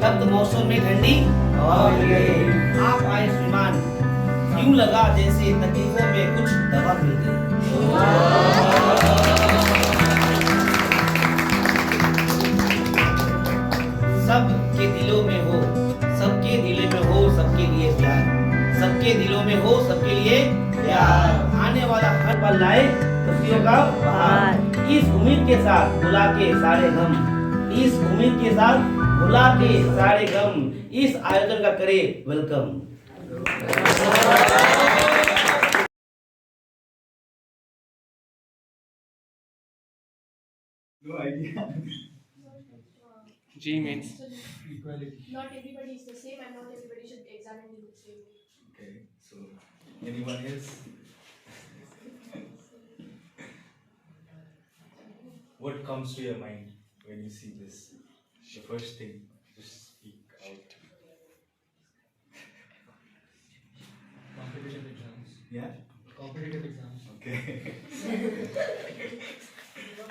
तब मौसम में ठंडी और आप आए श्रीमान, यूं लगा जैसे तकलीफों में कुछ दवा मिल गई। सबके दिलों में हो, सबके दिलों में हो सबके लिए प्यार, सबके दिलों में हो सबके लिए प्यार। आने वाला हर पल लाए खुशियों का बहार। इस उम्मीद के साथ भुला के सारे गम, इस उम्मीद के साथ भुला के सारे गम, इस आयोजन का करे welcome. No idea. G means Equality. Not everybody is the same and not everybody should examine you the same way. Okay, so anyone else? What comes to your mind when you see this? The first thing, just speak out. Competitive exams. Yeah? Competitive exams. Okay.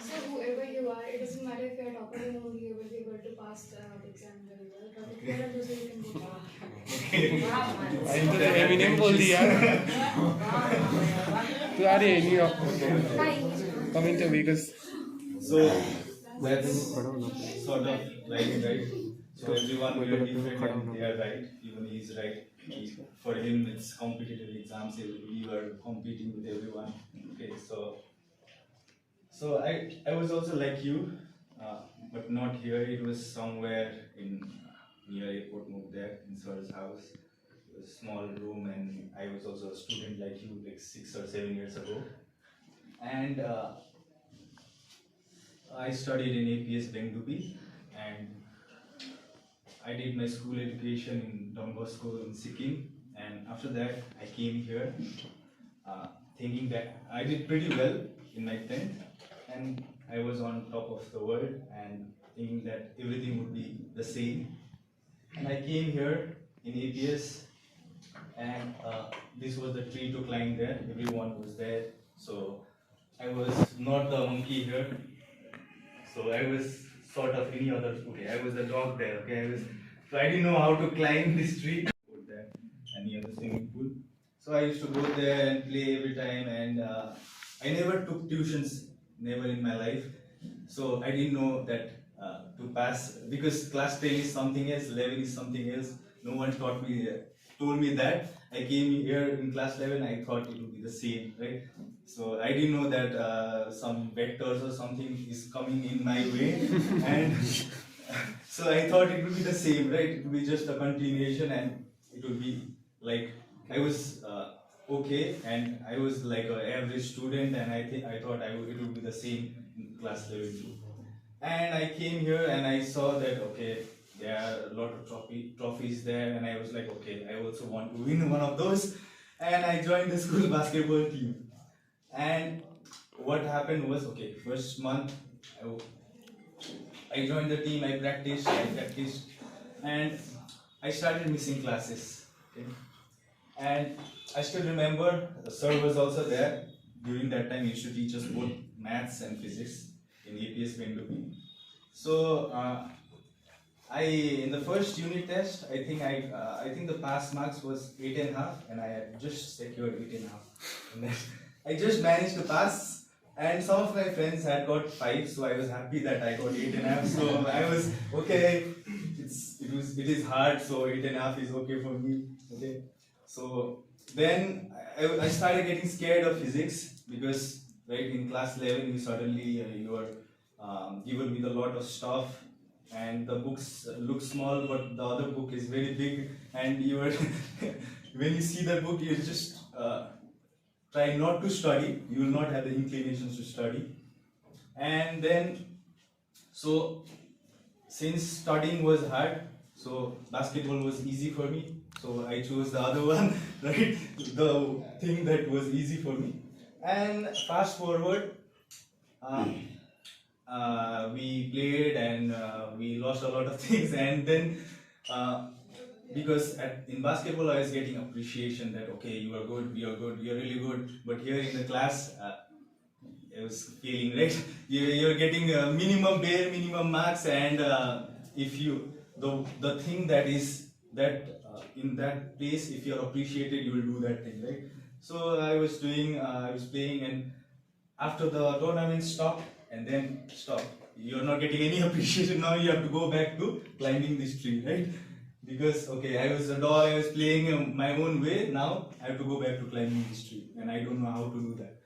So whoever you are, it doesn't matter if you are topper, you won't be able to pass the exam very well. But if you are a loser, you can go far. Eminem बोल दिया तू आ रही है New York coming to Vegas So that's sort of right. So everyone will be different and they are right. Even he is right. For him, it's competitive exams. You are competing with everyone. Okay, so I was also like you, but not here. It was somewhere in near airport, moved there in sir's house. It was a small room, and I was also a student like you, like 6 or 7 years ago, and. I studied in APS Bengubi, and I did my school education in Don Bosco in Sikkim, and after that I came here thinking that I did pretty well in my 10th and I was on top of the world and thinking that everything would be the same, and I came here in APS and this was the tree to climb there, everyone was there, so I was not the monkey here. So I was sort of any other, okay, I was the dog there, okay, so I didn't know how to climb this tree, put there, and near the swimming pool. So I used to go there and play every time, and I never took tuitions, never in my life. So I didn't know that to pass, because class 10 is something else, 11 is something else. No one told me that. I came here in class 11, I thought it would be the same, right? So I didn't know that some vectors or something is coming in my way, and so I thought it would be the same, right? It would be just a continuation, and it would be like I was okay, and I was like an average student, and I thought it would be the same in class 11 too. And I came here and I saw that okay, there are a lot of trophies there, and I was like, okay, I also want to win one of those, and I joined the school basketball team. And what happened was, okay, first month I joined the team, I practiced, and I started missing classes. Okay? And I still remember the sir was also there. During that time, he used to teach us both maths and physics in APS Bengubi. So in the first unit test, I think the pass marks was 8.5, and I had just secured 8.5. And then I just managed to pass, and some of my friends had got 5, so I was happy that I got 8.5. So I was okay. It is hard, so 8.5 is okay for me. Okay. So then I started getting scared of physics, because right in class 11 you suddenly you are given with a lot of stuff, and the books look small, but the other book is very big, and you are when you see the book, you just try not to study. You will not have the inclinations to study. And then, so since studying was hard, so basketball was easy for me. So I chose the other one, right? The thing that was easy for me. And fast forward, we played and we lost a lot of things. And then because in basketball I was getting appreciation that okay, you are good, you're really good, but here in the class I was feeling right, you're getting bare minimum marks, and if you the thing that is that in that place, if you're appreciated, you will do that thing, right? So I was playing, and after the tournament stopped, and then stop. You're not getting any appreciation now. You have to go back to climbing this tree, right? Because okay, I was a dog. I was playing my own way. Now I have to go back to climbing this tree, and I don't know how to do that.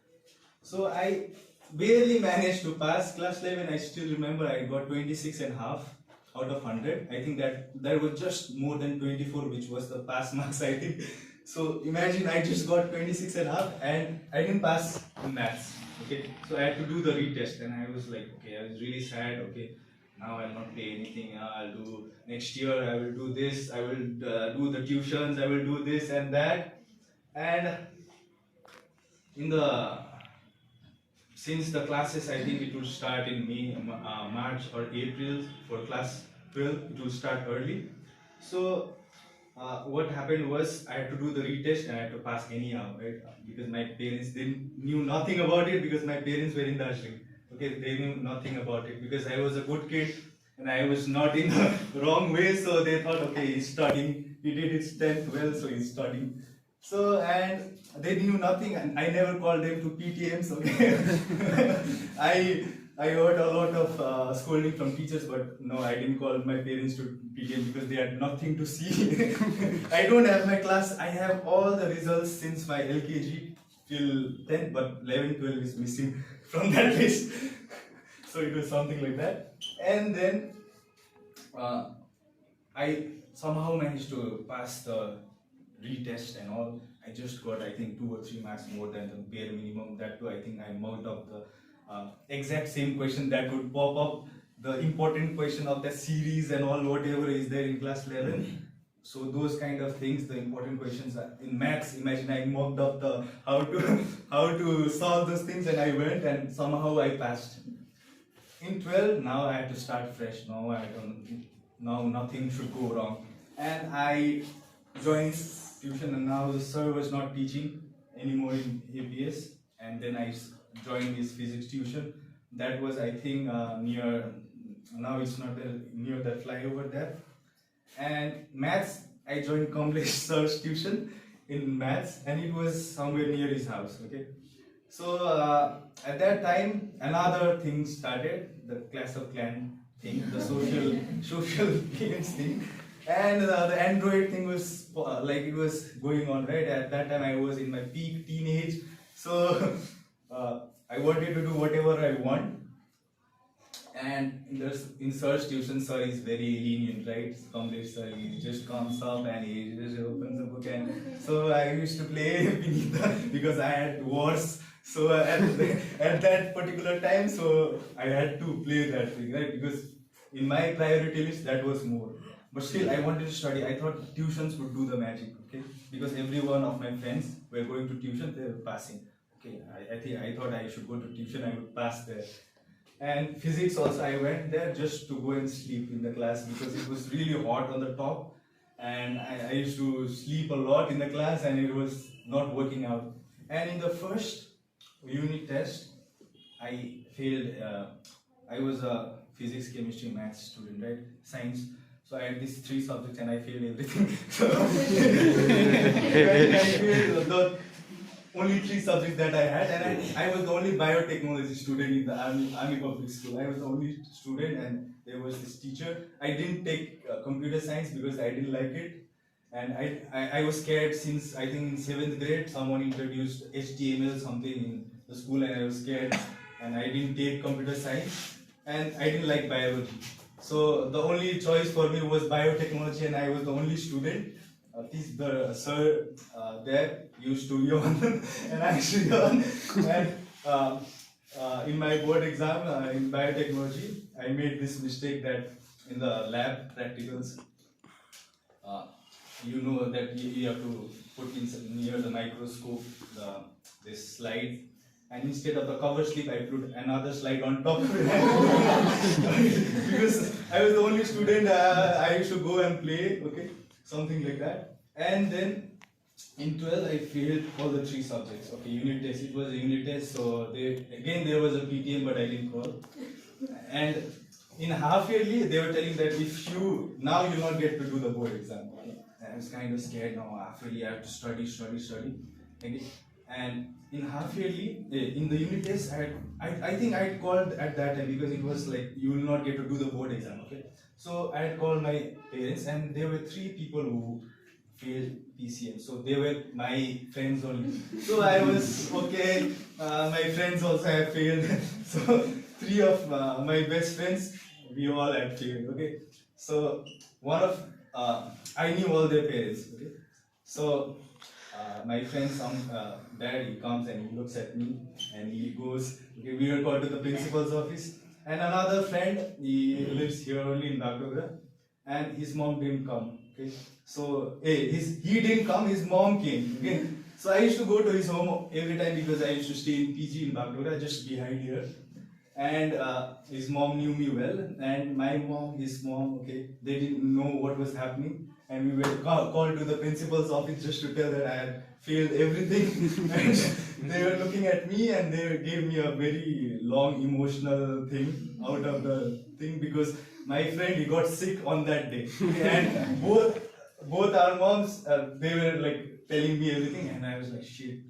So I barely managed to pass class 11. I still remember I got 26 and half out of 100. I think that was just more than 24, which was the pass marks, I think. So imagine I just got 26 and half and I didn't pass in maths. Okay, so I had to do the retest, and I was like, okay, I was really sad. Okay, now I'll not pay anything. I'll do next year. I will do this. I will do the tuitions. I will do this and that. And in the since the classes, I think it will start in March or April for class 12. It will start early. So what happened was I had to do the retest and I had to pass anyhow, right? Because my parents knew nothing about it, because my parents were in Darjeeling. Okay, they knew nothing about it because I was a good kid and I was not in the wrong way. So they thought, okay, he's studying. He did his 10th well, so he's studying. So, and they knew nothing, and I never called them to PTMs. Okay, I heard a lot of scolding from teachers, but no, I didn't call my parents to PTM because they had nothing to see. I don't have my class. I have all the results since my LKG till 10th, but 11, 12 is missing from that list. So it was something like that, and then I somehow managed to pass the retest and all. I just got, I think, 2 or 3 marks more than the bare minimum. That too, I think I marked up the exact same question that would pop up, the important question of the series and all, whatever is there in class 11. So those kind of things, the important questions are in maths. Imagine I mocked up the how to solve those things, and I went and somehow I passed. In 12, now I had to start fresh. Now nothing should go wrong, and I joined tuition, and now the sir was not teaching anymore in APS, and then I joined his physics tuition. That was, I think, near, now it's not there, near that flyover there. And maths, I joined Kamlesh sir's tuition in maths, and it was somewhere near his house. Okay, so at that time another thing started, the Clash of Clan thing, the social games thing. And the Android thing was like it was going on, right? At that time I was in my peak teenage, so I wanted to do whatever I want. And in Sir's tuition, Sir is very lenient, right? Kamlesh Sir, he just comes up and he just opens the book, and so I used to play beneath because I had wars. So at that particular time, so I had to play that thing, right? Because in my priority list, that was more. But still, I wanted to study. I thought tuitions would do the magic, okay? Because every one of my friends were going to tuition, they were passing. Okay, I thought I should go to tuition, I would pass there. And physics also, I went there just to go and sleep in the class because it was really hot on the top. And I used to sleep a lot in the class, and it was not working out. And in the first unit test, I failed. I was a physics, chemistry, maths student, right? Science. So I had these 3 subjects and I failed everything. So I failed the only 3 subjects that I had, and I was the only biotechnology student in the army public school. I was the only student, and there was this teacher. I didn't take computer science because I didn't like it, and I was scared since I think in 7th grade someone introduced HTML something in the school, and I was scared, and I didn't take computer science, and I didn't like biology. So the only choice for me was biotechnology, and I was the only student. The sir there used to yawn, and I used to yawn. And in my board exam in biotechnology, I made this mistake that in the lab practicals, you know that you have to put in near the microscope this slide. And instead of the cover slip, I put another slide on top of it. Because I was the only student, I used to go and play, okay, something like that. And then in 12, I failed all the 3 subjects. Okay, unit test, it was a unit test, so there was a PTM, but I didn't call. And in half yearly they were telling that if you now you'll not get to do the board exam. Okay. And I was kind of scared now. Half yearly I have to study. Okay. And in half yearly, in the unit test, I think I had called at that time because it was like you will not get to do the board exam. Okay. So I had called my parents, and there were 3 people who failed PCM. So they were my friends only. So I was okay. My friends also have failed. So 3 of my best friends, we all had failed. Okay. So one of I knew all their parents. Okay. So my friend, dad, he comes and he looks at me and he goes, okay, we were called to the principal's office. And another friend, he lives here only in Bagdogra, and his mom didn't come. Okay, so he didn't come, his mom came. Okay, so I used to go to his home every time because I used to stay in PG in Bagdogra, just behind here. And his mom knew me well, and my mom, his mom, okay, they didn't know what was happening, and we were called to the principal's office just to tell that I had failed everything. And they were looking at me, and they gave me a very long emotional thing out of the thing because my friend, he got sick on that day, and both our moms, they were like telling me everything, and I was like, shit.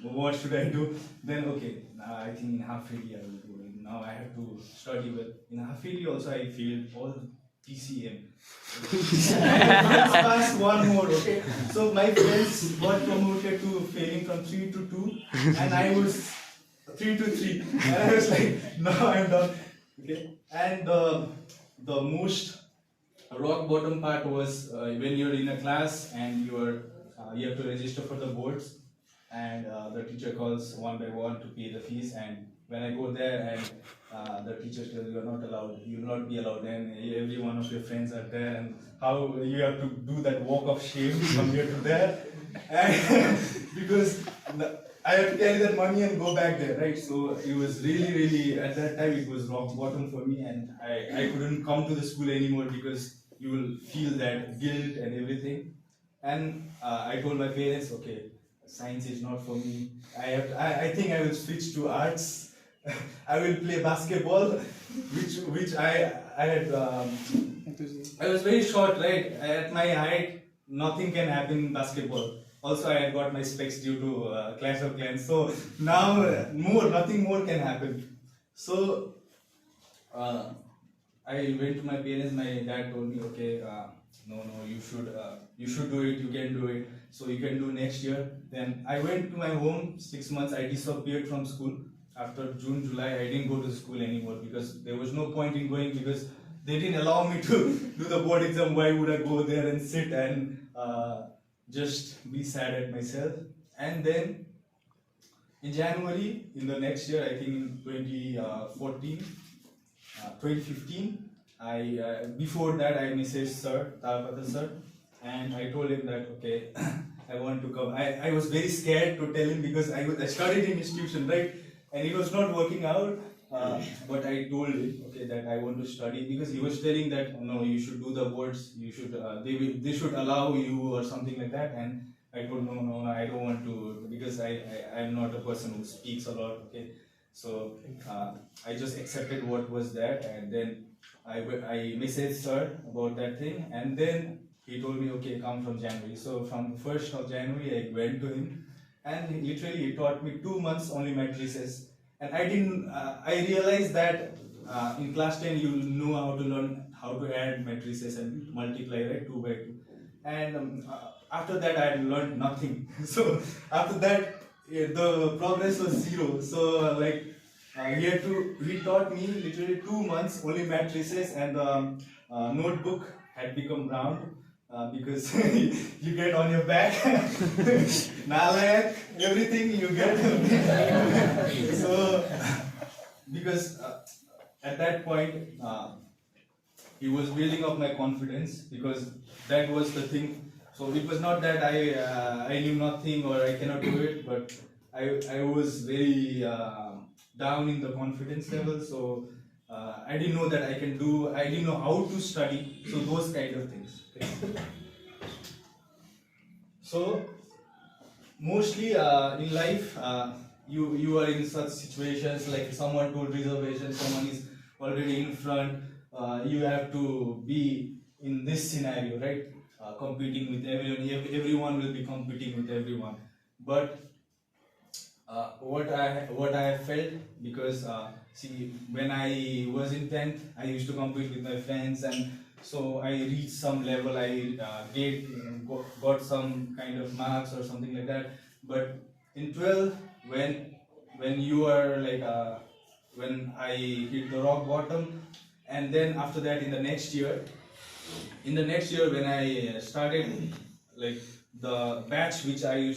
What should I do? Then okay, I think in half yearly I will do it. Now I have to study well. In half yearly also I failed all PCM. Let's pass one more, okay? So my friends got promoted to failing from 3 to 2, and I was 3 to 3. And I was like, no, I'm done. Okay. And the most rock bottom part was when you're in a class and you have to register for the boards. And the teacher calls one by one to pay the fees, and when I go there and the teacher tells you are not allowed, you will not be allowed, and every one of your friends are there, and how you have to do that walk of shame from here to there, and because I have to carry that money and go back there, right? So it was really, at that time it was rock bottom for me, and I couldn't come to the school anymore because you will feel that guilt and everything. And I told my parents, okay, science is not for me. I think I will switch to arts. I will play basketball, which I had. I was very short, right? At my height, nothing can happen in basketball. Also, I had got my specs due to Clash of Clans. So now, nothing more can happen. So I went to my parents. My dad told me, okay, no, you should do it. You can do it. So you can do next year. Then I went to my home. 6 months. I disappeared from school. After June, July, I didn't go to school anymore because there was no point in going because they didn't allow me to do the board exam. Why would I go there and sit and just be sad at myself? And then in January, in the next year, I think in 2015, before that I messaged Sir, Tarapata Sir, and I told him that okay, I want to come. I was very scared to tell him because I studied in institution, right? And it was not working out. But I told him okay that I want to study because he was telling that no, you should do the boards. You should they should allow you or something like that. And I told no, I don't want to because I am not a person who speaks a lot. Okay, so I just accepted what was there, and then I messaged Sir about that thing, and then he told me okay, come from January. So from the 1st of January I went to him, and literally he taught me 2 months only matrices. And I realized that in class 10 you know how to learn how to add matrices and multiply, right, 2 by 2. And after that I had learned nothing. So after that the progress was zero. So he taught me literally 2 months only matrices, and the notebook had become brown. Because you get on your back, nalayak, everything you get. So, because at that point, he was building up my confidence because that was the thing. So it was not that I knew nothing or I cannot do it, but I was very down in the confidence level. So I didn't know that I can do. I didn't know how to study. So those kind of things. Okay. So mostly in life, you are in such situations like someone told reservation, someone is already in front. You have to be in this scenario, right? Competing with everyone. Everyone will be competing with everyone. But what I have felt, because see, when I was in 10th, I used to compete with my friends, and so I reached some level. I got some kind of marks or something like that. But in 12th, when you are like when I hit the rock bottom, and then after that in the next year when I started, like, the batch which I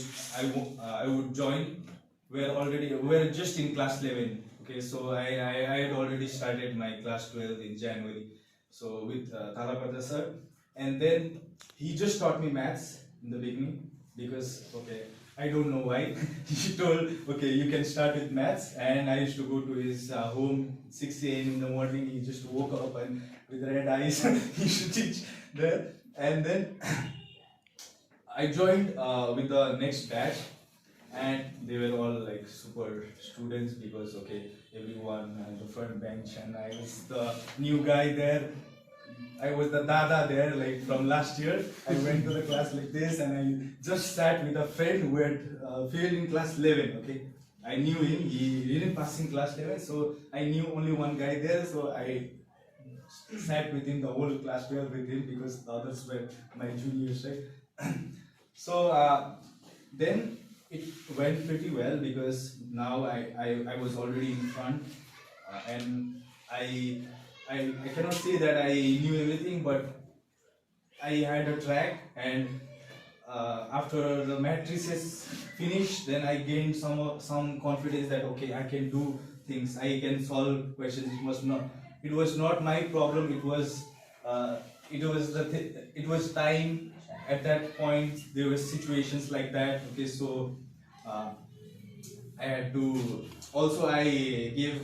would join were just in class 11. Okay, so I had already started my class 12 in January, so with Thalapatha sir. And then he just taught me maths in the beginning, because okay, I don't know why. He told, okay, you can start with maths, and I used to go to his home 6 a.m. in the morning. He just woke up and with red eyes he used to teach there. And then I joined with the next batch, and they were all like super students, because okay, everyone at the front bench, and I was the new guy there. I was the dada there, like from last year. I went to the class like this, and I just sat with a friend who had failed in class 11. Okay, I knew him. He didn't pass in class 11, so I knew only one guy there. So I sat with him the whole class 12 with him, because the others were my juniors, right? So then it went pretty well, because now I was already in front, and I cannot say that I knew everything, but I had a track, and after the matrices finished, then I gained some confidence that okay, I can do things, I can solve questions. It was not my problem. It was time. At that point, there were situations like that. Okay, so uh, I had to. Also, I gave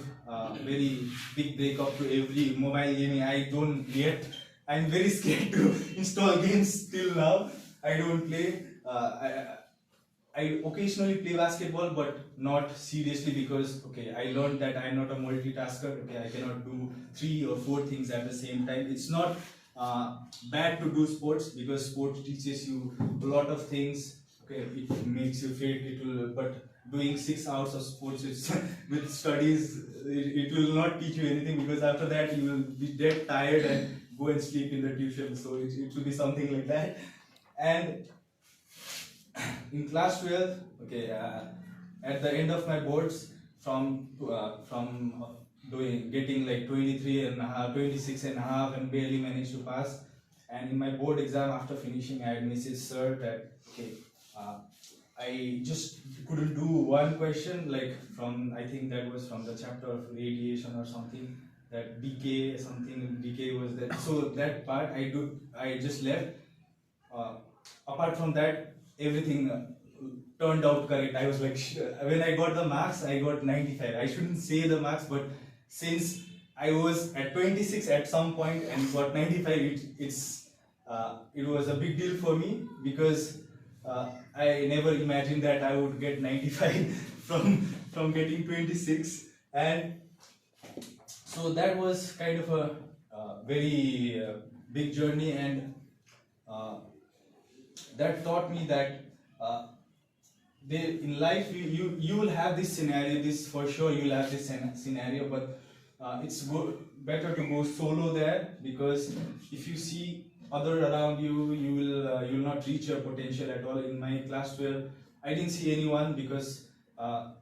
very big breakup to every mobile gaming. I don't yet. I'm very scared to install games till now. I don't play. I occasionally play basketball, but not seriously, because okay, I learned that I'm not a multitasker. Okay, I cannot do 3 or 4 things at the same time. It's not bad to do sports, because sports teaches you a lot of things. Okay, it makes you fit. It will, but doing 6 hours of sports with studies, it will not teach you anything, because after that you will be dead tired and go and sleep in the tuition. So it will be something like that. And in class 12, okay, at the end of my boards, from doing getting like 23 and a half, 26 and a half, and barely managed to pass. And in my board exam, after finishing, I had messaged sir that okay, I just couldn't do one question, like from, I think that was from the chapter of radiation or something, that decay was that. So that part I just left. Apart from that, everything turned out correct. I was like, when I got the marks, I got 95. I shouldn't say the marks, but since I was at 26 at some point and got 95, it was a big deal for me, because I never imagined that I would get 95 from getting 26. And so that was kind of a very big journey, and that taught me that in life you will have this scenario, this for sure you will have this scenario, but it's better to go solo there, because if you see other around you, you will not reach your potential at all. In my class 12, I didn't see anyone, because I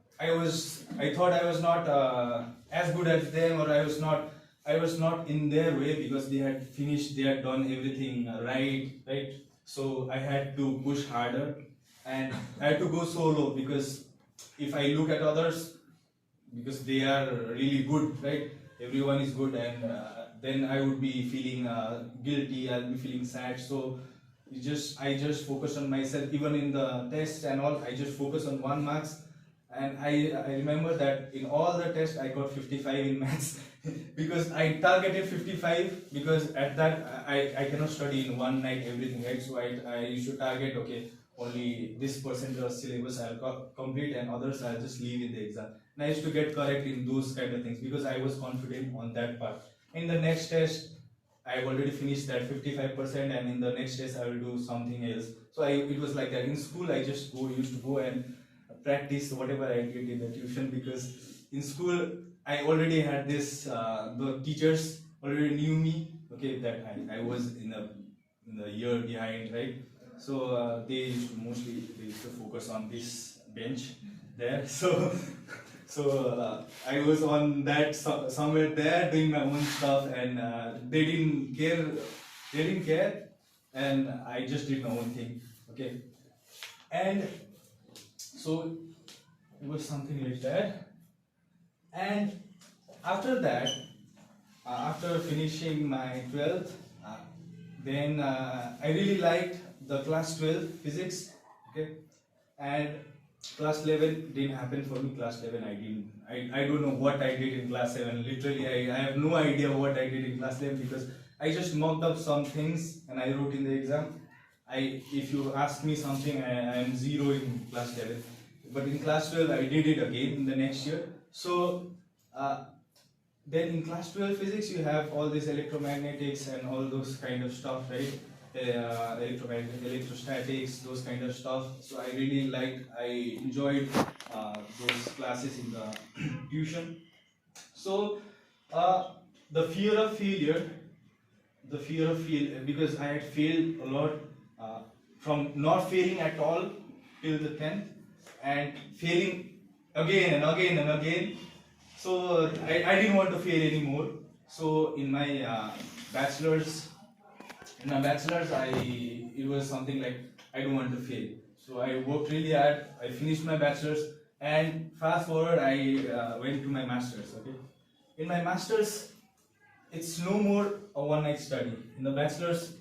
thought I was not as good as them, or I was not in their way, because they had finished, they had done everything right. So I had to push harder, and I had to go solo, because if I look at others, because they are really good, right? Everyone is good, and then I would be feeling guilty. I'll be feeling sad. So I just focus on myself. Even in the tests and all, I just focus on 1 marks. And I remember that in all the tests I got 55 in maths because I targeted 55, because at that I cannot study in one night everything, right? So I used to target, okay, only this percentage of syllabus I'll complete, and others I'll just leave in the exam. and I used to get correct in those kind of things because I was confident on that part. In the next test, I've already finished that 55%, and in the next test I will do something else. So it was like that. In school, I just used to go and practice whatever I did in the tuition, because in school I already had this. The teachers already knew me. Okay, that I was in the year behind, right? So they used to focus on this bench there. So I was on that somewhere there doing my own stuff, and they didn't care. They didn't care, and I just did my own thing. Okay, and so it was something like that. And after that, after finishing my 12th, then I really liked the class 12 physics. Okay, and class 11 didn't happen for me. Class 11 I don't know what I did in class 7. Literally, I have no idea what I did in class 11, because I just mocked up some things and I wrote in the exam. If you ask me something, I am zero in class 11. But in class 12 I did it again in the next year. So then in class 12 physics you have all this electromagnetics and all those kind of stuff, right? Electrostatics, those kind of stuff. So I enjoyed those classes in the tuition. So the fear of failure, because I had failed a lot, from not failing at all till the 10th, and failing again and again and again. So I didn't want to fail anymore. So in my bachelor's, it was something like I don't want to fail. So I worked really hard. I finished my bachelor's, and fast forward, I went to my master's. Okay, in my master's, it's no more a one-night study. In the bachelor's,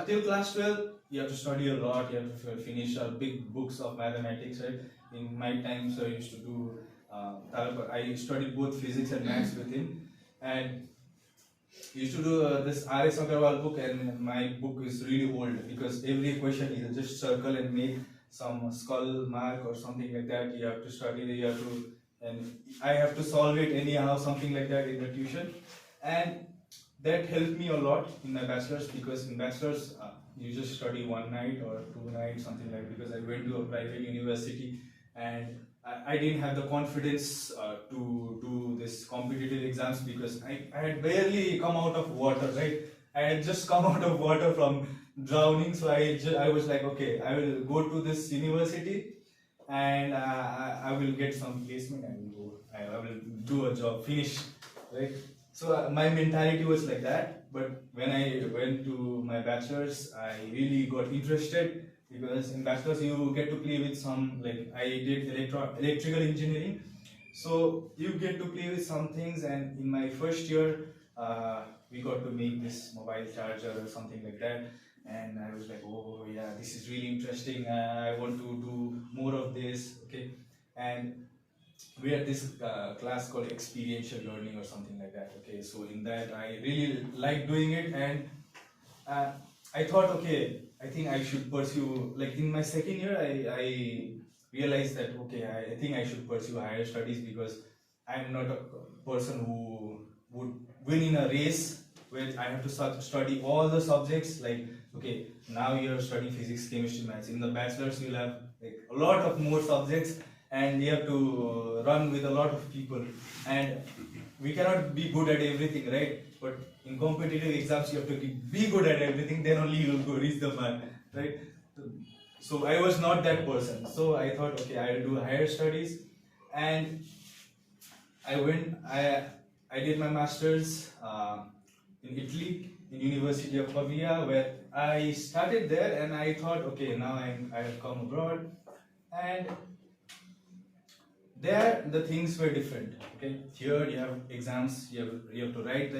till class 12, you have to study a lot. You have to finish big books of mathematics, right? In my time, so I used to do. I studied both physics and maths with him, and used to do this R.S. Agarwal book, and my book is really old because every question is just circle and make some skull mark or something like that. You have to study, and I have to solve it anyhow, something like that in the tuition, and that helped me a lot in my bachelor's, because in bachelor's you just study one night or 2 nights, something like, because I went to a private university, and I didn't have the confidence to do this competitive exams, because I had barely come out of water, right? I had just come out of water from drowning, so I was like, okay, I will go to this university, and I will get some placement. I will do a job, finish, right? So my mentality was like that. But when I went to my bachelor's, I really got interested, because in bachelor's you get to play with some, like I did electrical engineering, so you get to play with some things. And in my first year, we got to make this mobile charger or something like that, and I was like, oh yeah, this is really interesting. I want to do more of this. Okay, and we had this class called experiential learning or something like that. Okay, so in that I really liked doing it, and I thought, okay, I think I should pursue, like in my second year, I realized that, okay, I think I should pursue higher studies, because I'm not a person who would win in a race where I have to study all the subjects. Like, okay, now you're studying physics, chemistry, maths. In the bachelor's, you'll have like a lot of more subjects, and you have to run with a lot of people, and we cannot be good at everything, right? But in competitive exams, you have to be good at everything, then only you will go reach the mark, right? So I was not that person. So I thought, okay, I will do higher studies, and I did my master's in Italy, in University of Pavia, where I started there, and I thought, okay, now I have come abroad, and there the things were different. Okay, here you have exams, you have to write,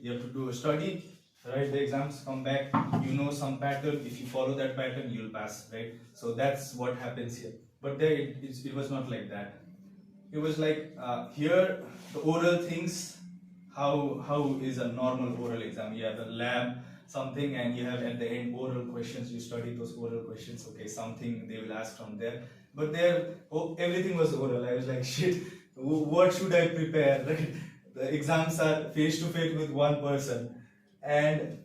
you have to do a study, write the exams, come back, you know some pattern. If you follow that pattern, you'll pass, right? So that's what happens here. But there it was not like that. It was like here the oral things. How is a normal oral exam? You have a lab, something, and you have at the end oral questions. You study those oral questions. Okay, something they will ask from there. But there, everything was oral. I was like, shit, what should I prepare? Right? The exams are face to face with one person, and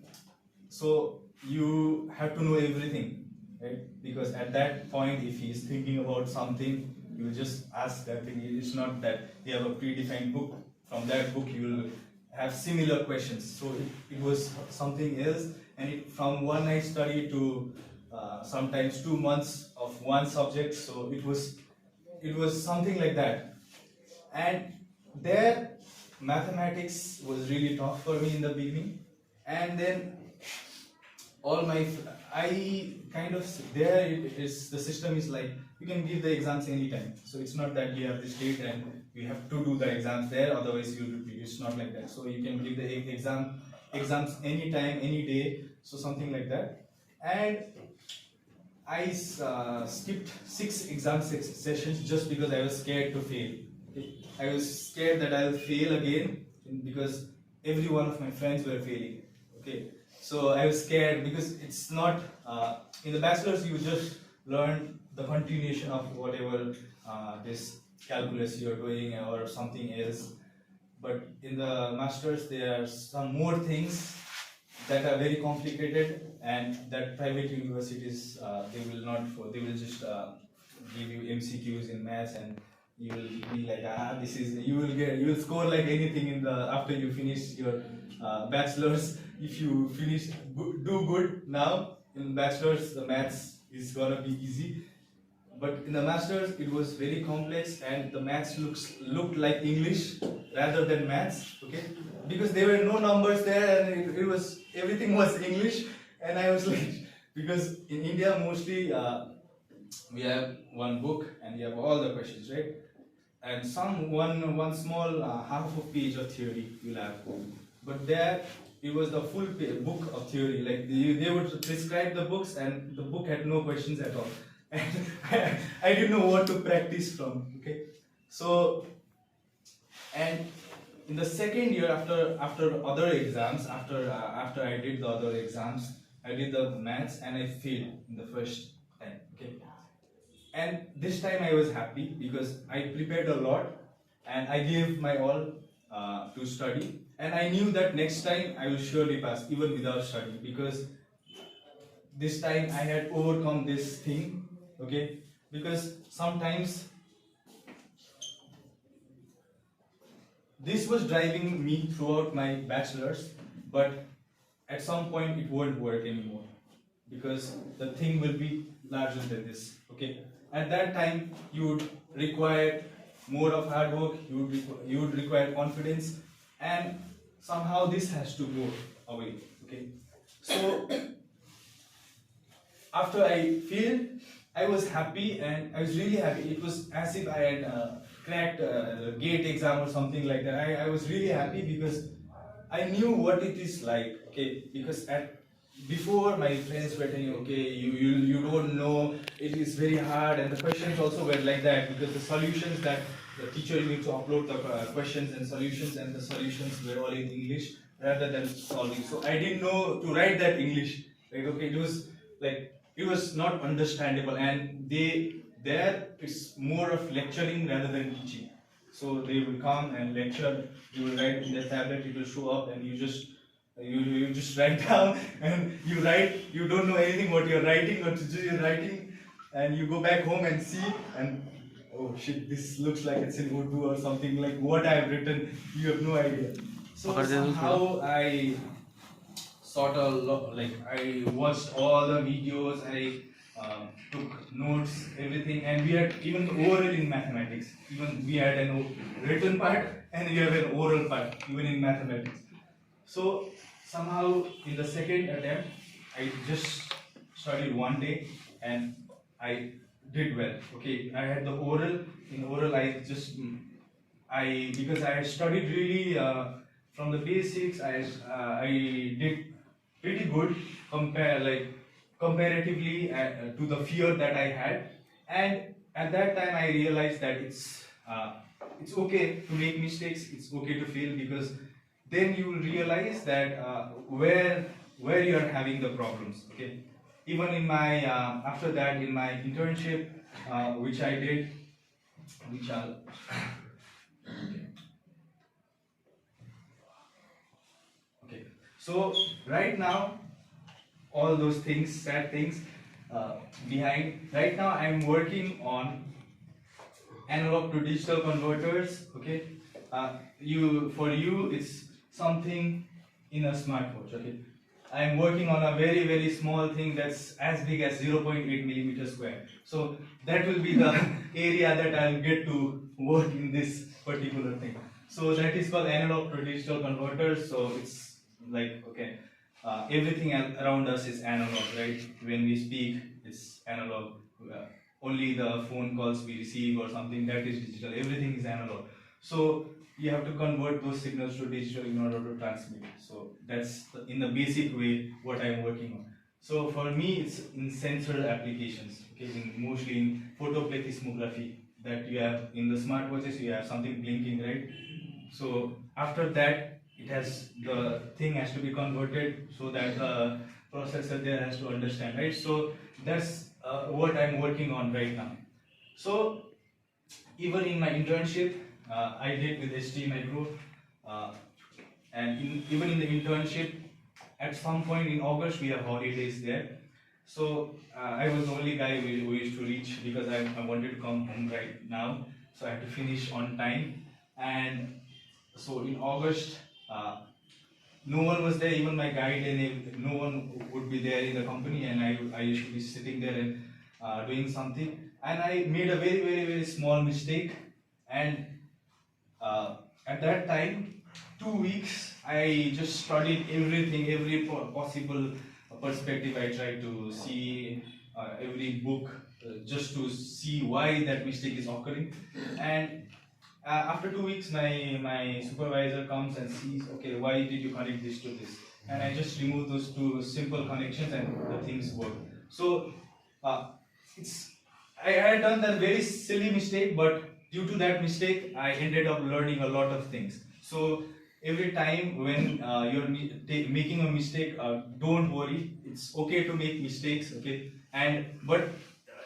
so you have to know everything, right? Because at that point, if he is thinking about something, you just ask that thing. It's not that you have a predefined book. From that book, you will have similar questions. So it was something else, and from one night study to sometimes 2 months of one subject. So it was something like that. And there, mathematics was really tough for me in the beginning, and then all my I kind of there it is the system is like you can give the exams anytime. So it's not that you have this date and you have to do the exams there, otherwise you'll repeat. It's not like that. So you can give the exams anytime, any day. So something like that. And I skipped 6 sessions just because I was scared to fail. I was scared that I'll fail again because every one of my friends were failing. Okay, so I was scared because it's not in the bachelor's you just learn the continuation of whatever this calculus you're doing or something else, but in the master's there are some more things that are very complicated, and that private universities they will just give you MCQs in maths, and you will be like this is you will score like anything in the after you finish your bachelor's. If you do good now in bachelor's, the maths is gonna be easy, but in the masters it was very complex, and the maths looked like English rather than maths. Okay, because there were no numbers there, and it was everything was English, and I was like, because in India mostly we have one book and we have all the questions, right? And one small half of page of theory you'll have, but there it was the full book of theory. Like they would prescribe the books, and the book had no questions at all, and I didn't know what to practice from. Okay, so and in the second year after other exams, after I did the other exams, I did the maths and I failed in the first time. Okay, and this time I was happy because I prepared a lot and I gave my all to study, and I knew that next time I will surely pass even without studying, because this time I had overcome this thing. Okay, because sometimes this was driving me throughout my bachelor's, but at some point it won't work anymore because the thing will be larger than this. Okay, at that time you would require more of hard work, you would require confidence, and somehow this has to go away. Okay, so after I failed, I was happy, and I was really happy. It was as if I had cracked the gate exam or something like that. I was really happy because I knew what it is like. Okay, because before my friends were telling, okay, you don't know, it is very hard, and the questions also were like that, because the solutions that the teacher needs to upload the questions and the solutions were all in English rather than solving. So I didn't know to write that English. Like, okay, it was not understandable, and there it's more of lecturing rather than teaching. So they will come and lecture, you will write in the tablet, it will show up, and you just write down, and you write, you don't know anything what you're writing or you're writing, and you go back home and see, and oh shit, this looks like it's in Urdu or something, like what I have written, you have no idea. So somehow I I watched all the videos, I took notes, everything, and we had even oral in mathematics. Even we had an written part and we have an oral part, even in mathematics. So somehow in the second attempt, I just studied one day and I did well. Okay, I had the oral. In oral, because I had studied really from the basics. I did pretty good comparatively to the fear that I had, and at that time I realized that it's okay to make mistakes, it's okay to fail, because then you will realize that where you are having the problems. Okay, even in my after that in my internship which I did, which Okay. So right now, all those things, sad things behind. Right now, I'm working on analog to digital converters. Okay. For you, it's something in a smartwatch. Okay. I'm working on a very small thing that's as big as 0.8 millimeter square. So that will be the area that I'll get to work in this particular thing. So that is called analog to digital converters. So it's like, okay, everything around us is analog, right? When we speak, it's analog. Only the phone calls we receive or something, that is digital. Everything is analog. So you have to convert those signals to digital in order to transmit. So that's in the basic way what I'm working on. So for me, it's in sensor applications. Okay, mostly in photoplethysmography, that you have in the smartwatches, you have something blinking, right? So after that, the thing has to be converted so that the processor there has to understand, right? So that's what I'm working on right now. So even in my internship, I did with ST Micro, uh, and even in the internship, at some point in August we have holidays there. So I was the only guy who used to reach because I wanted to come home right now. So I had to finish on time, and so in August, no one was there, even my guide, and no one would be there in the company, and I used to be sitting there and doing something, and I made a very small mistake, and at that time, 2 weeks, I just studied everything, every possible perspective. I tried to see every book just to see why that mistake is occurring, and after 2 weeks, my supervisor comes and sees, okay, why did you connect this to this? And I just remove those two simple connections and the things work. So it's I had done that very silly mistake, but due to that mistake, I ended up learning a lot of things. So every time when you're making a mistake, don't worry. It's okay to make mistakes, okay? But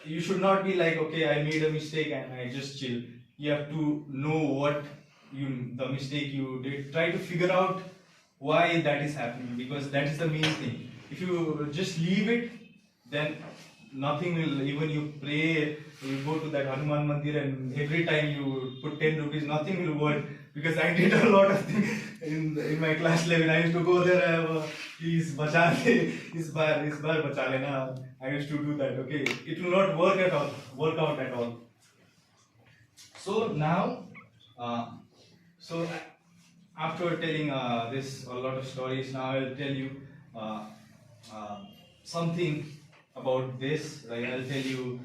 you should not be like, okay, I made a mistake and I just chill. You have to know what the mistake you did. Try to figure out why that is happening, because that is the main thing. If you just leave it, then nothing will. Even you pray, you go to that Hanuman Mandir, and every time you put 10 rupees, nothing will work. Because I did a lot of things in my class 11. I used to go there, please bacha le, is bar bacha lena. I used to do that. Okay, it will not work out at all. So now, so after telling this a lot of stories, now I'll tell you something about this. Like I'll tell you,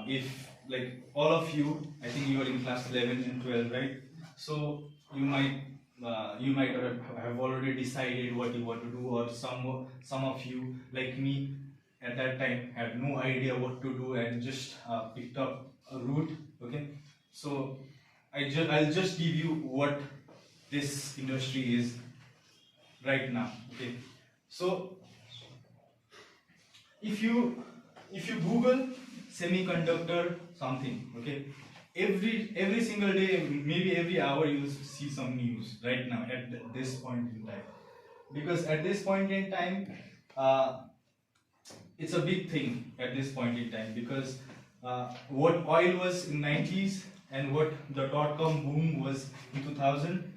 if like all of you, I think you are in class 11 and 12, right? So you might have already decided what you want to do, or some of you like me at that time had no idea what to do and just picked up a route. Okay, so I'll just give you what this industry is right now. Okay, so if you Google semiconductor something, okay, every single day, maybe every hour, you will see some news right now at this point in time, because at this point in time, it's a big thing at this point in time, because what oil was in 90s and what the dot-com boom was in 2000,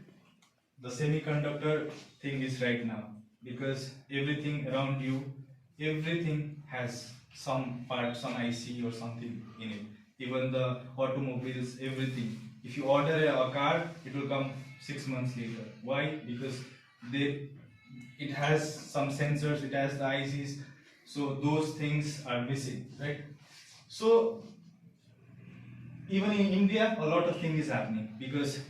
the semiconductor thing is right now, because everything around you, everything has some part, some IC or something in it. Even the automobiles, everything. If you order a car, it will come 6 months later. Why? Because it has some sensors, it has the ICs, so those things are missing, right? So even in India, a lot of things is happening, because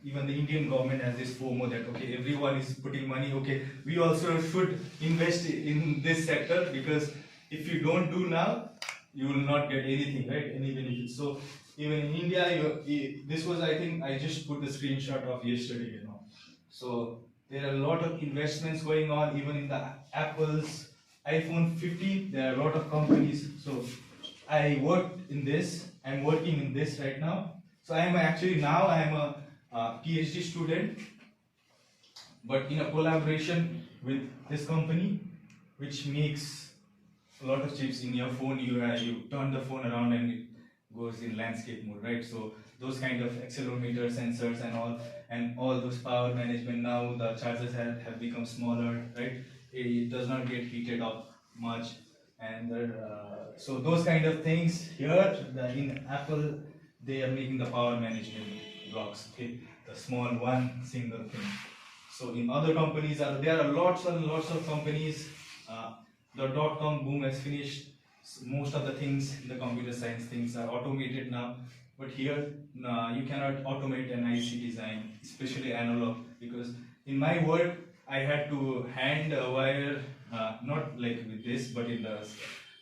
even the Indian government has this FOMO that, okay, everyone is putting money, okay, we also should invest in this sector, because if you don't do now, you will not get anything, right? Any benefits. So even in India, this was, I think, I just put the screenshot of yesterday, So there are a lot of investments going on, even in the Apple's iPhone 15. There are a lot of companies. So I worked in this. I'm working in this right now. So I'm actually now I'm a PhD student, but in a collaboration with this company, which makes a lot of chips. In your phone. You turn the phone around and it goes in landscape mode, right? So those kind of accelerometer sensors and all those power management. Now the chargers have become smaller, right? It does not get heated up much, and so those kind of things here in Apple, they are making the power management blocks. Okay, the small one single thing. So in other companies, there are lots and lots of companies. The dot-com boom has finished. Most of the things in the computer science things are automated now. But here, you cannot automate an IC design, especially analog, because in my work, I had to hand wire, not like with this, but in the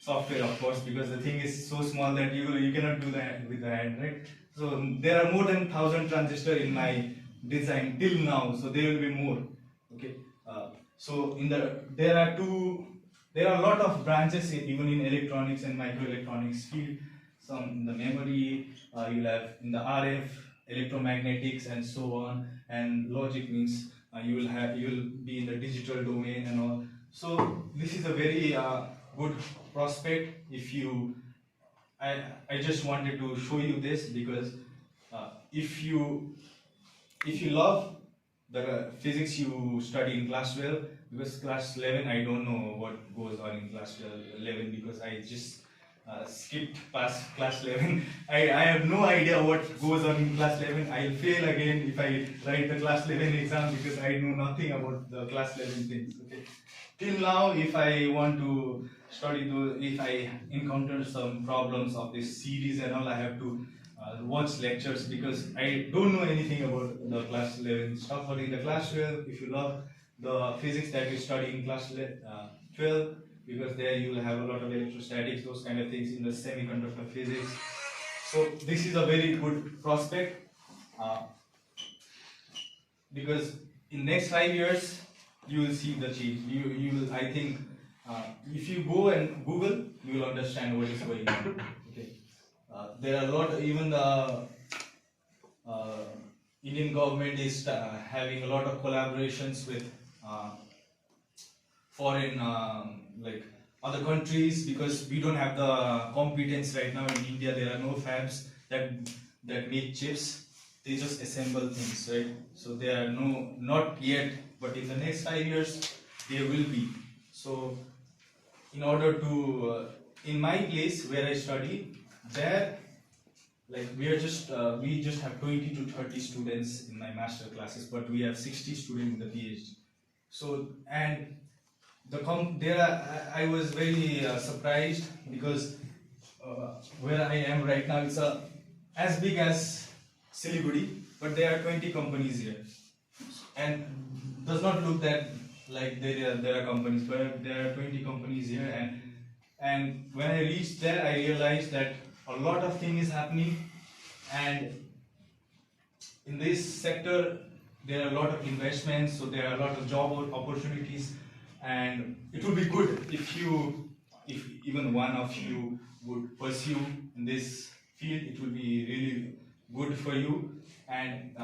software, of course, because the thing is so small that you cannot do that with the hand, right? So there are more than 1,000 transistors in my design till now, so there will be more. Okay, so there are a lot of branches even in electronics and microelectronics field. Some in the memory, you'll have in the RF, electromagnetics, and so on. And logic means you'll be in the digital domain and all. So this is a very good prospect. I just wanted to show you this because if you love the physics you study in class 12, because class 11 I don't know what goes on in class 11 because I just skipped past class 11. I have no idea what goes on in class 11. I'll fail again if I write the class 11 exam because I know nothing about the class 11 things. Okay. Till now, if I want to study those, if I encounter some problems of this series and all, I have to watch lectures because I don't know anything about the class 11 stuff. But in the class 12, if you love the physics that you study in class 12, because there you will have a lot of electrostatics, those kind of things in the semiconductor physics. So this is a very good prospect because in next 5 years you will see the change. You will, I think, if you go and Google, you will understand what is going on. Okay. There are a lot. Even the Indian government is having a lot of collaborations with foreign like other countries because we don't have the competence right now in India. There are no fabs that make chips. They just assemble things, right? So there are not yet, but in the next 5 years there will be. So in order to in my place where I study, there like we just have 20 to 30 students in my master classes, but we have 60 students in the PhD. So and I was very surprised because where I am right now it's as big as Siliguri, but there are 20 companies here, and does not look that like there are companies, but there are 20 companies here, and when I reached there, I realized that a lot of things is happening, and in this sector there are a lot of investments, so there are a lot of job opportunities, and it would be good if even one of you would pursue in this field. It will be really good for you. And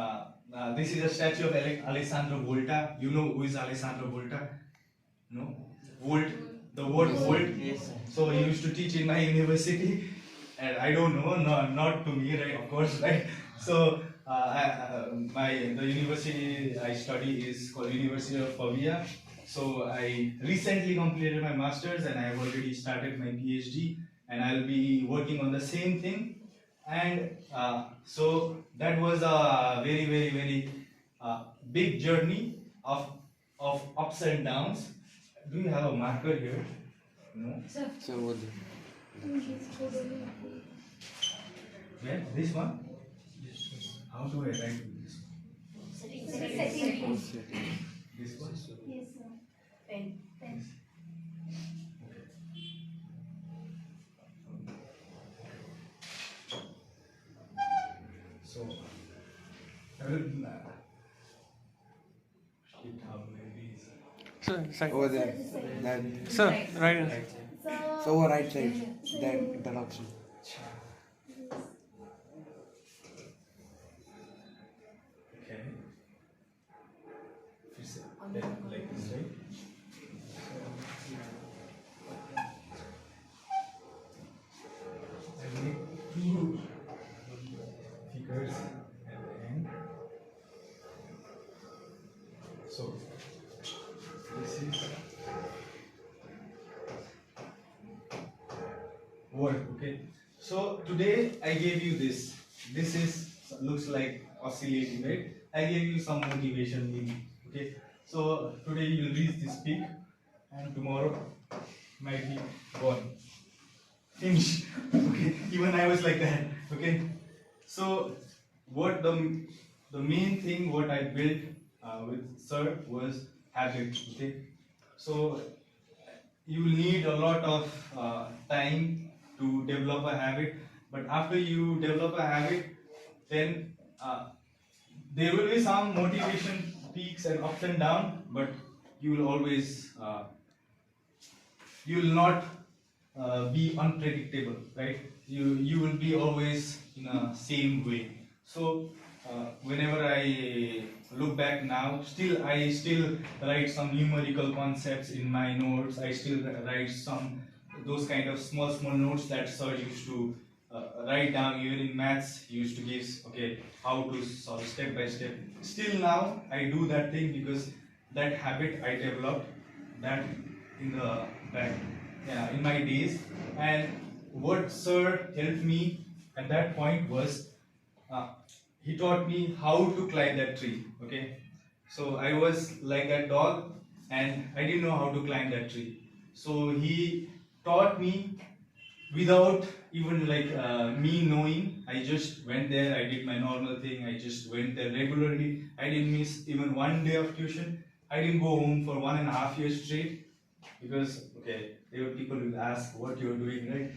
this is a statue of Alessandro Volta. You know who is Alessandro Volta? No? Volt, the word volt. Yes. So he used to teach in my university, and I don't know, not to me, right? Of course, right? So the university I study is called University of Pavia. So I recently completed my masters, and I have already started my PhD, and I'll be working on the same thing. And so that was a very, very, very big journey of ups and downs. Do you have a marker here? No. So what? Where? This one? Yes. How do I write this? This one? Yes, sir. Pen. So I will how many these? Sir, side. Over there. That. Sir, right inside. So over right side. That option. Okay. work. Okay, so today I gave you this. This is looks like oscillating, right? I gave you some motivation maybe. Okay, so today you'll reach this peak, and tomorrow might be gone, finish. Okay, even I was like that. Okay, so what the main thing what I built with Sir was habit. Okay, so you will need a lot of time to develop a habit, but after you develop a habit, then there will be some motivation peaks and ups and downs, but you will always you will not be unpredictable, right? You will be always in a same way. So whenever I look back now, I still write some numerical concepts in my notes. I still write some those kind of small notes that sir used to write down. Even in maths, he used to give how to solve step by step. Still now I do that thing because that habit I developed that in the back, yeah, in my days. And what sir helped me at that point was uh, he taught me how to climb that tree. Okay, so I was like that dog and I didn't know how to climb that tree. So he taught me without even me knowing. I just went there, I did my normal thing, I just went there regularly. I didn't miss even one day of tuition. I didn't go home for 1.5 years straight because there were people who ask what you're doing, right?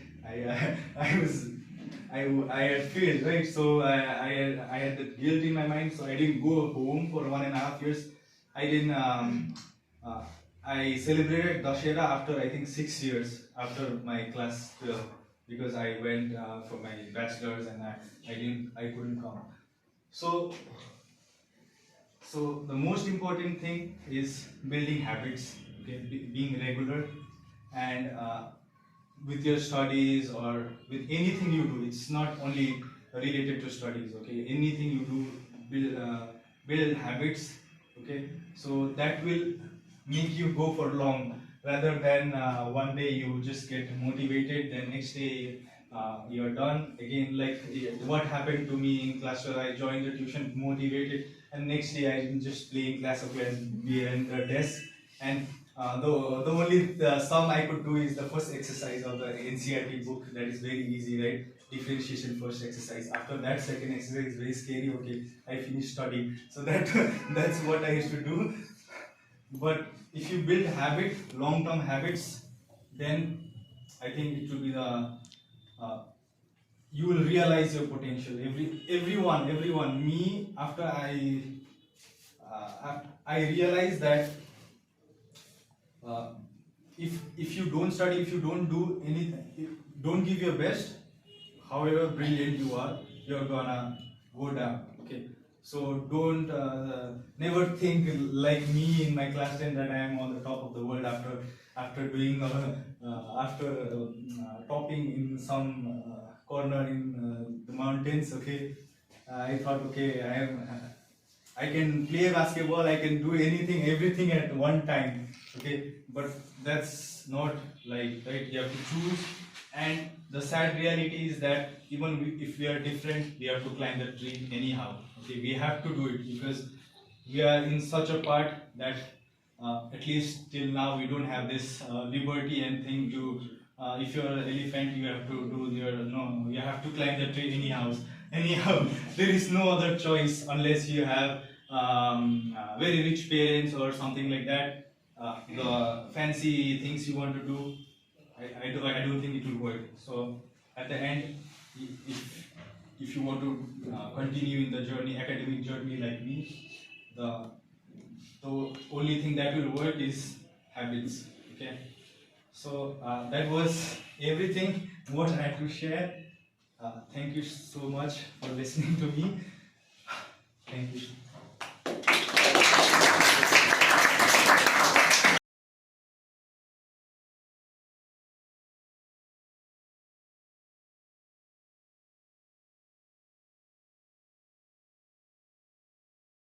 I had failed, right? So I had the guilt in my mind, so I didn't go home for 1.5 years. I didn't uh, I celebrated Dashera after I think 6 years after my class 12 because I went for my bachelor's and I couldn't come. So the most important thing is building habits, okay, being regular, and with your studies or with anything you do. It's not only related to studies. Okay, anything you do, build habits. Okay, so that will make you go for long rather than one day you just get motivated, then next day you're done again. Like what happened to me in class 12, I joined the tuition motivated, and next day I'm just playing class of and behind the desk. And the only sum I could do is the first exercise of the NCRT book. That is very easy, right? Differentiation first exercise. After that, second exercise is very scary. Okay, I finished studying. So that's what I used to do. But if you build long-term habits, then I think it will be you will realize your potential. Everyone. Me, after I realized that if you don't study, if you don't do anything, don't give your best, however brilliant you are, you're gonna go down. Okay, so don't never think like me in my class 10 that I am on the top of the world after doing topping in some corner in the mountains. Okay, I thought I can play basketball, I can do anything, everything at one time. Okay, but that's not like, right? You have to choose, and the sad reality is that even if we are different, we have to climb the tree anyhow. Okay, we have to do it because we are in such a part that at least till now we don't have this liberty and thing to. If you're an elephant, you have to do you have to climb the tree anyhow. There is no other choice unless you have very rich parents or something like that. The fancy things you want to do, I don't think it will work. So at the end, if you want to continue in the journey, academic journey like me, the only thing that will work is habits. Okay, so that was everything what I had to share. Thank you so much for listening to me. Thank you.